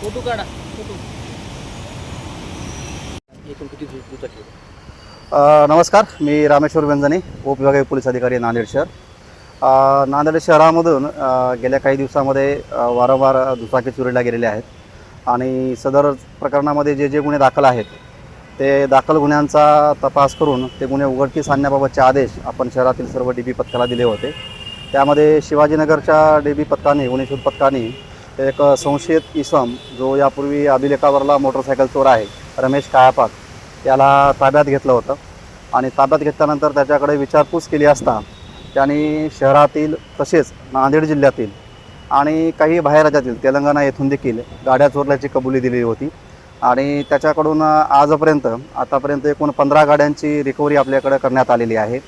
Photo काढा photo. एकूण किती दुचाकी? नमस्कार, मी रामेश्वर व्यंजने, उपविभागीय पोलीस अधिकारी नांदेड शहर. नांदेड शहरामधून गेल्या काही दिवसामध्ये वारंवार दुचाकी चोरीला गेलेले आहेत आणि सदर प्रकरणामध्ये जे जे गुन्हे दाखल आहेत ते दाखल गुन्ह्यांचा तपास करून ते गुन्हे उघडकीस आणण्याबाबतचे आदेश आपण शहरातील सर्व DB पथकाला दिले होते. त्यामध्ये शिवाजीनगरच्या DB पथकाने, गुन्हे शोध पथकाने एक संशयित इसम जो यापूर्वी अभिलेखावरला मोटरसायकल चोर आहे, रमेश कायापाक, याला ताब्यात घेतलं होतं आणि ताब्यात घेतल्यानंतर त्याच्याकडे विचारपूस केली असता त्यांनी शहरातील तसेच नांदेड जिल्ह्यातील आणि काही बाहेर राज्यातील तेलंगणा येथून देखील गाड्या चोरल्याची कबुली दिली होती आणि त्याच्याकडून आतापर्यंत एकूण 15 गाड्यांची रिकव्हरी आपल्याकडे करण्यात आलेली आहे.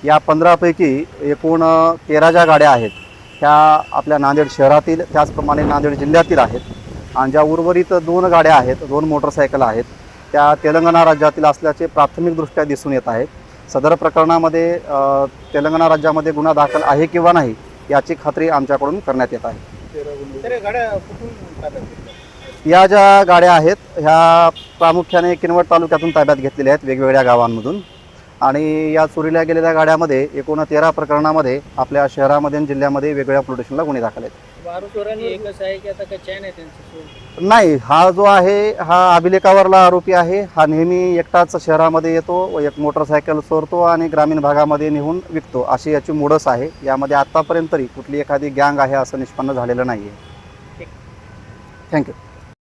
या 15पैकी एकूण 13 ज्या गाड्या आहेत ह्या आपल्या नांदेड शहरातील त्याचप्रमाणे नांदेड जिल्ह्यातील आहेत आणि ज्या उर्वरित 2 गाड्या आहेत, 2 मोटरसायकल आहेत, त्या तेलंगणा राज्यातील असल्याचे प्राथमिकदृष्ट्या दिसून येत आहे. सदर प्रकरणामध्ये तेलंगणा राज्यामध्ये गुन्हा दाखल आहे किंवा नाही याची खात्री आमच्याकडून करण्यात येत आहे. या ज्या गाड्या आहेत ह्या प्रामुख्याने किनवट तालुक्यातून ताब्यात घेतलेल्या आहेत, वेगवेगळ्या गावांमधून. आणि या चोरीला गेलेल्या गाड्यामध्ये एकूण 13 प्रकरणामध्ये आपल्या शहरामध्ये आणि जिल्ह्यामध्ये वेगवेगळ्या पोलीस स्टेशनला गुन्हे दाखल आहेत. एकच आहे की आता काय चॅन आहे त्यांचं? नाही, हा जो आहे हा अभिलेखावरला आरोपी आहे. हा नेहमी एकटाच शहरामध्ये येतो, एक मोटरसायकल चोरतो आणि ग्रामीण भागामध्ये नेऊन विकतो, अशी याची मोडस आहे. यामध्ये आत्तापर्यंत तरी कुठली एखादी गँग आहे असं निष्पन्न झालेलं नाही आहे. ठीक. थँक्यू.